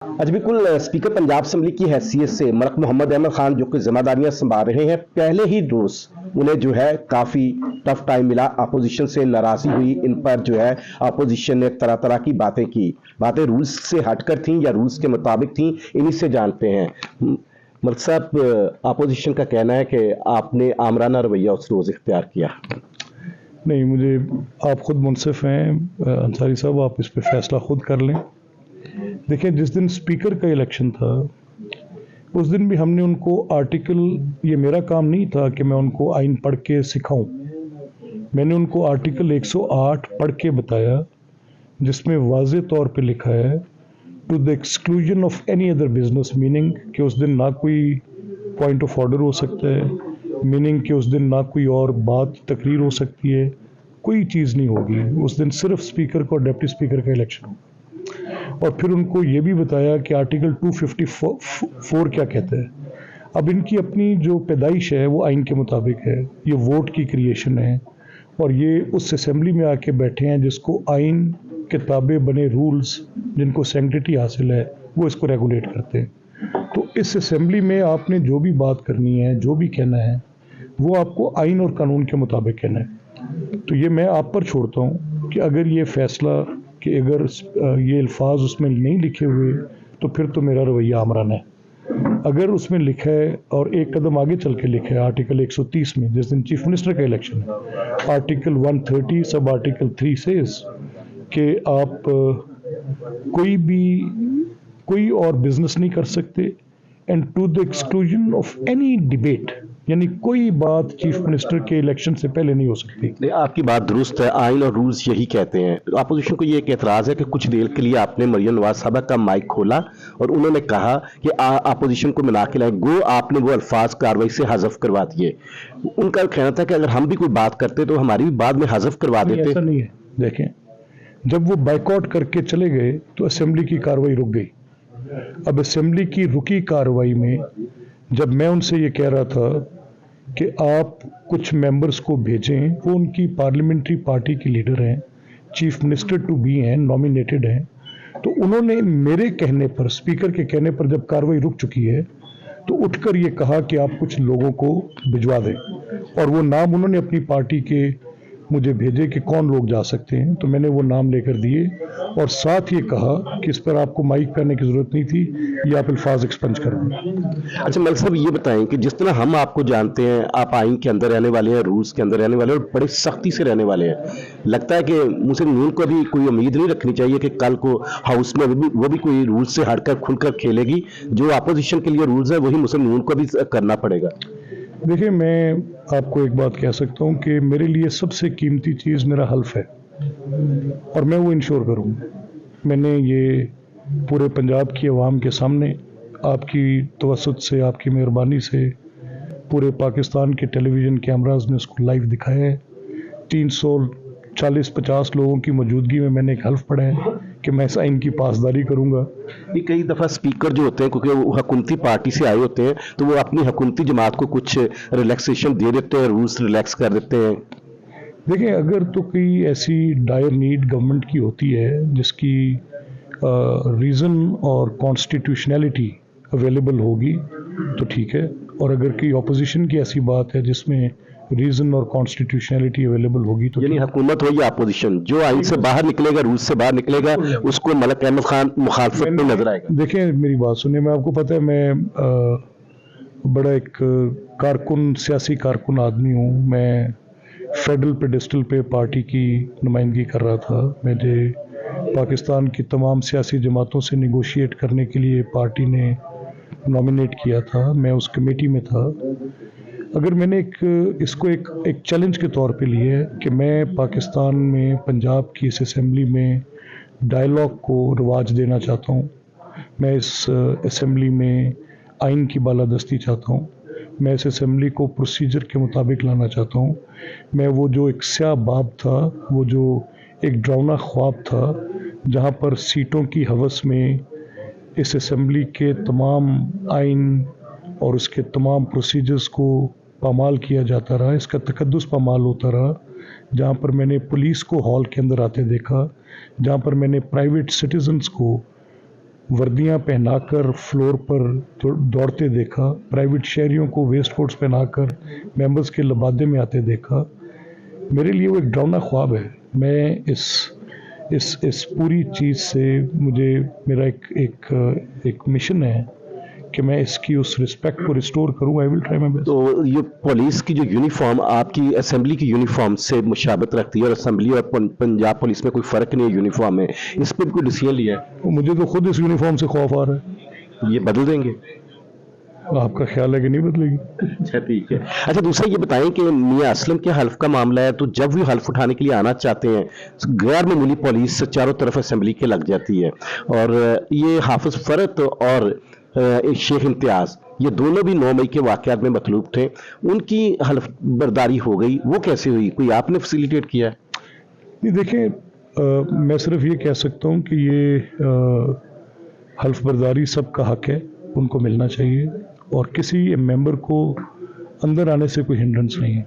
अच्छा बिल्कुल speaker Punjab assembly की हैसियत से मलक मोहम्मद अहमद खान जो कि जिम्मेदारियां संभाल रहे हैं, पहले ही रोज उन्हें जो है काफी टफ टाइम मिला, अपोजिशन से नाराजगी हुई, इन पर जो है अपोजिशन ने तरह तरह की बातें की, बातें रूल्स से हटकर थीं या रूल्स के मुताबिक थीं, इन्हीं से जानते हैं। मलक साहब, अपोजिशन का कहना है कि आपने आमराना रवैया उस रोज इख्तियार किया। नहीं, मुझे आप खुद मुनसिफ हैं अंसारी साहब, आप इस पे फैसला खुद कर लें। देखिए, जिस दिन स्पीकर का इलेक्शन था उस दिन भी हमने उनको आर्टिकल, ये मेरा काम नहीं था कि मैं उनको आइन पढ़ के सिखाऊं, मैंने उनको आर्टिकल 108 पढ़ के बताया जिसमें वाज़े तौर पे लिखा है to the exclusion of any other business, meaning कि उस दिन ना कोई पॉइंट ऑफ ऑर्डर हो सकता है, मीनिंग कि उस दिन ना कोई और बात तकरीर हो सकती है, कोई चीज़ नहीं होगी उस दिन, सिर्फ स्पीकर का और डिप्टी स्पीकर का इलेक्शन होगा। और फिर उनको ये भी बताया कि आर्टिकल 254 क्या कहता है। अब इनकी अपनी जो पैदाइश है वो आइन के मुताबिक है, ये वोट की क्रिएशन है और ये उस असेंबली में आके बैठे हैं जिसको आइन के ताबे बने रूल्स, जिनको सैंक्टिटी हासिल है, वो इसको रेगुलेट करते हैं। तो इस असेंबली में आपने जो भी बात करनी है, जो भी कहना है, वो आपको आइन और कानून के मुताबिक कहना है। तो ये मैं आप पर छोड़ता हूँ कि अगर ये फैसला कि अगर ये अल्फाज उसमें नहीं लिखे हुए तो फिर तो मेरा रवैया आमराना है। अगर उसमें लिखा है और एक कदम आगे चल के लिखा है आर्टिकल 130 में, जिस दिन चीफ मिनिस्टर का इलेक्शन है, आर्टिकल 130 सब आर्टिकल 3 से कि आप कोई और बिजनेस नहीं कर सकते and to the exclusion of any debate, यानी कोई बात चीफ मिनिस्टर के इलेक्शन से पहले नहीं हो सकती। आपकी बात दुरुस्त है, आइन और रूल्स यही कहते हैं। अपोजिशन को ये एक एतराज है कि कुछ देर के लिए आपने मरियम नवाज साहबा का माइक खोला और उन्होंने कहा कि अपोजिशन को मिला के लाए, गो आपने वो अल्फाज कार्रवाई से हज़फ करवा दिए। उनका कहना था कि अगर हम भी कोई बात करते तो हमारी भी बाद में हज़फ करवा देते। ऐसा नहीं है। देखें, जब वो बाइकआउट करके चले गए तो असेंबली की कार्रवाई रुक गई। अब असेंबली की रुकी कार्रवाई में जब मैं उनसे ये कह रहा था कि आप कुछ मेंबर्स को भेजें, वो उनकी पार्लियामेंट्री पार्टी के लीडर हैं, चीफ मिनिस्टर टू बी हैं, नॉमिनेटेड हैं, तो उन्होंने मेरे कहने पर, स्पीकर के कहने पर, जब कार्रवाई रुक चुकी है तो उठकर ये कहा कि आप कुछ लोगों को भिजवा दें, और वो नाम उन्होंने अपनी पार्टी के मुझे भेजे कि कौन लोग जा सकते हैं, तो मैंने वो नाम लेकर दिए और साथ ये कहा कि इस पर आपको माइक करने की जरूरत नहीं थी, ये आप अल्फाज एक्सपंज कर दें। अच्छा मलिक साहब, ये बताएं कि जिस तरह हम आपको जानते हैं, आप आइन के अंदर रहने वाले हैं, रूल्स के अंदर रहने वाले हैं और बड़े सख्ती से रहने वाले हैं, लगता है कि मुस्लिम यूनियन को भी कोई उम्मीद नहीं रखनी चाहिए कि कल को हाउस में वो भी कोई रूल्स से हटकर खुलकर खेलेगी? जो अपोजिशन के लिए रूल्स है वही मुस्लिम यूनियन को भी करना पड़ेगा। देखिए, मैं आपको एक बात कह सकता हूँ कि मेरे लिए सबसे कीमती चीज़ मेरा हल्फ है और मैं वो इंश्योर करूँगा। मैंने ये पूरे पंजाब की आवाम के सामने आपकी तवसुत से, आपकी मेहरबानी से, पूरे पाकिस्तान के टेलीविज़न कैमराज में उसको लाइव दिखाया है। 340-50 लोगों की मौजूदगी में मैंने एक हल्फ पढ़ा है कि मैं इस आइन की पासदारी करूंगा। कई दफ़ा स्पीकर जो होते हैं, क्योंकि वो हुकूमती पार्टी से आए होते हैं, तो वो अपनी हुकूमती जमात को कुछ रिलैक्सेशन दे देते हैं, रूल्स रिलैक्स कर देते हैं। देखिए, अगर तो कोई ऐसी डायर नीड गवर्नमेंट की होती है जिसकी रीज़न और कॉन्स्टिट्यूशनैलिटी अवेलेबल होगी तो ठीक है, और अगर कोई अपोजिशन की ऐसी बात है जिसमें रीजन और कॉन्स्टिट्यूशनैलिटी अवेलेबल होगी तो, यानी हुकूमत हो या अपोजिशन, जो आइन से बाहर निकलेगा, रूल्स से बाहर निकलेगा, उसको मलक अहमद खान मुखालफत में नजर आएगा। देखिए, मेरी बात सुनिए, मैं आपको पता है मैं बड़ा एक कारकुन, सियासी कारकुन आदमी हूँ। मैं फेडरल पेडिस्टल पे पार्टी की नुमाइंदगी कर रहा था। मुझे पाकिस्तान की तमाम सियासी जमातों से निगोशिएट करने के लिए पार्टी ने नॉमिनेट किया था, मैं उस कमेटी में था। अगर मैंने इसको एक चैलेंज के तौर पे लिया है कि मैं पाकिस्तान में पंजाब की इस असेंबली में डायलॉग को रवाज देना चाहता हूँ, मैं इस असेंबली में आइन की बालादस्ती चाहता हूँ, मैं इस असेंबली को प्रोसीजर के मुताबिक लाना चाहता हूँ। मैं वो जो एक स्याह बाब था, वो जो एक डरावना ख्वाब था, जहाँ पर सीटों की हवस में इस असेंबली के तमाम आइन और उसके तमाम प्रोसीजर्स को पामाल किया जाता रहा, इसका तकद्दुस पामाल होता रहा, जहाँ पर मैंने पुलिस को हॉल के अंदर आते देखा, जहाँ पर मैंने प्राइवेट सिटीजन्स को वर्दियां पहनाकर फ्लोर पर दौड़ते देखा, प्राइवेट शहरियों को वेस्ट कोट्स पहनाकर मेंबर्स के लबादे में आते देखा। मेरे लिए वो एक डरावना ख्वाब है। मैं इस पूरी चीज़ से मुझे मेरा एक मिशन है कि मैं इसकी उस रिस्पेक्ट को रिस्टोर करूँ। I will try my best. तो ये पुलिस की जो यूनिफॉर्म आपकी असेंबली की यूनिफॉर्म से मुशाबत रखती है, और असेंबली और पंजाब पुलिस में कोई फर्क नहीं है यूनिफॉर्म में, इस पर भी कोई डिसीजन लिया है? मुझे तो खुद इस यूनिफॉर्म से खौफ आ रहा है। ये बदल देंगे? आपका ख्याल है कि नहीं बदलेगी? अच्छा ठीक है। अच्छा दूसरा ये बताएं कि मियां असलम के हल्फ का मामला है, तो जब भी हल्फ उठाने के लिए आना चाहते हैं गैर मामूली पुलिस चारों तरफ असेंबली के लग जाती है, और ये हाफिज फरत और शेख इम्तियाज ये दोनों भी 9 मई के वाकयात में मतलूब थे, उनकी हल्फ बर्दारी हो गई, वो कैसे हुई? कोई आपने फैसिलिटेट किया? नहीं देखें, मैं सिर्फ ये कह सकता हूँ कि ये हल्फ बर्दारी सबका हक है, उनको मिलना चाहिए, और किसी मेंबर को अंदर आने से कोई हिंड्रेंस नहीं है।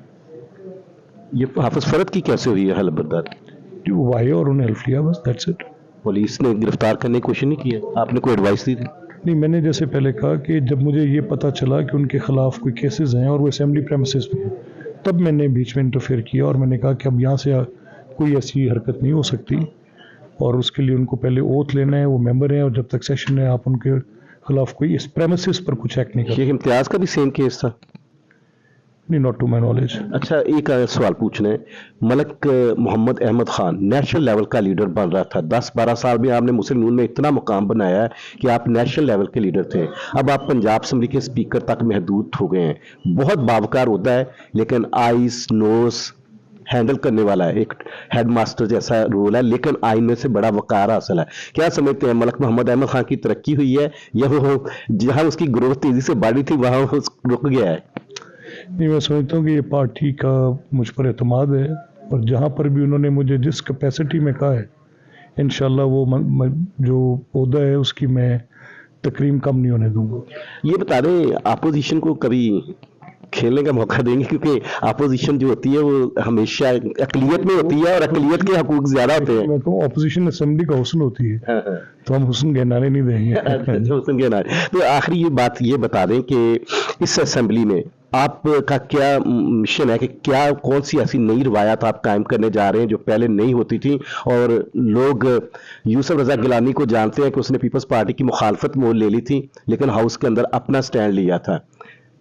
ये हाफिज फरत की कैसे हुई है हल्फ बर्दारी? वो आए और उन्हें हेल्प लिया, बस दैट्स इट। पुलिस ने गिरफ्तार करने की कोशिश नहीं की है? आपने कोई एडवाइस दी थी? नहीं, मैंने जैसे पहले कहा कि जब मुझे ये पता चला कि उनके खिलाफ कोई केसेस हैं और वो असेंबली प्रेमिसेस में हैं, तब मैंने बीच में इंटरफेयर किया और मैंने कहा कि अब यहाँ से कोई ऐसी हरकत नहीं हो सकती, और उसके लिए उनको पहले ओथ लेना है, वो मेंबर हैं, और जब तक सेशन है आप उनके खिलाफ कोई इस प्रेमिसेस पर कुछ एक्ट नहीं कर। शेख इम्तियाज का भी सेम केस था? नहीं, नॉट टू माई नॉलेज। अच्छा एक सवाल पूछना है, मलक मोहम्मद अहमद खान नेशनल लेवल का लीडर बन रहा था, 10-12 साल में आपने मुस्लिम नून में इतना मुकाम बनाया है कि आप नेशनल लेवल के लीडर थे, अब आप पंजाब असेंबली के स्पीकर तक महदूद हो गए हैं। बहुत बावकार होता है, लेकिन आइस नोज हैंडल करने वाला है, एक हेड मास्टर जैसा रोल है, लेकिन आइन में से बड़ा वकार हासिल है। क्या समझते हैं, मलक मोहम्मद अहमद खान की तरक्की हुई है, या वो जहां उसकी ग्रोथ तेजी से बढ़ी थी वहां रुक गया है? नहीं, मैं समझता हूँ कि ये पार्टी का मुझ पर एतमाद है, और जहाँ पर भी उन्होंने मुझे जिस कैपेसिटी में कहा है, इंशाल्लाह वो जो ओहदा है उसकी मैं तकरीम कम नहीं होने दूंगा। ये बता दें, अपोजिशन को कभी खेलने का मौका देंगे? क्योंकि अपोजिशन जो होती है वो हमेशा अकलियत में होती है, और अकलियत के हकूक ज्यादा होते हैं। मैं तो अपोजिशन असेंबली का हुस्न होती है, तो हम हुस्न गहनाने नहीं देंगे। हुस्न गहनाने। तो आखिरी ये बात ये बता दें कि इस असेंबली में आपका क्या मिशन है, कि क्या कौन सी ऐसी नई रवायत आप कायम करने जा रहे हैं जो पहले नहीं होती थी? और लोग यूसुफ रजा गिलानी को जानते हैं कि उसने पीपल्स पार्टी की मुखालफत मोल ले ली थी, लेकिन हाउस के अंदर अपना स्टैंड लिया था।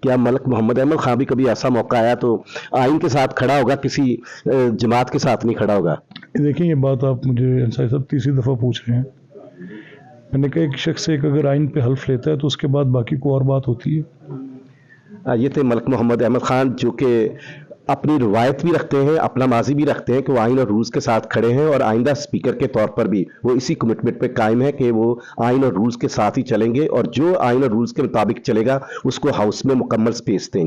क्या मलक मोहम्मद अहमद खान भी कभी ऐसा मौका आया तो आइन के साथ खड़ा होगा, किसी जमात के साथ नहीं खड़ा होगा? देखिए, ये बात आप मुझे अंसारी साहब तीसरी दफा पूछ रहे हैं। मैंने कहा एक शख्स एक अगर आइन पे हल्फ लेता है तो उसके बाद बाकी को और बात होती है। ये थे मलक मोहम्मद अहमद खान, जो कि अपनी रवायत भी रखते हैं, अपना माजी भी रखते हैं कि वो आइन और रूल्स के साथ खड़े हैं, और आइंदा स्पीकर के तौर पर भी वो इसी कमिटमेंट पे कायम है कि वो आइन और रूल्स के साथ ही चलेंगे, और जो आइन और रूल्स के मुताबिक चलेगा उसको हाउस में मुकम्मल स्पेस देंगे।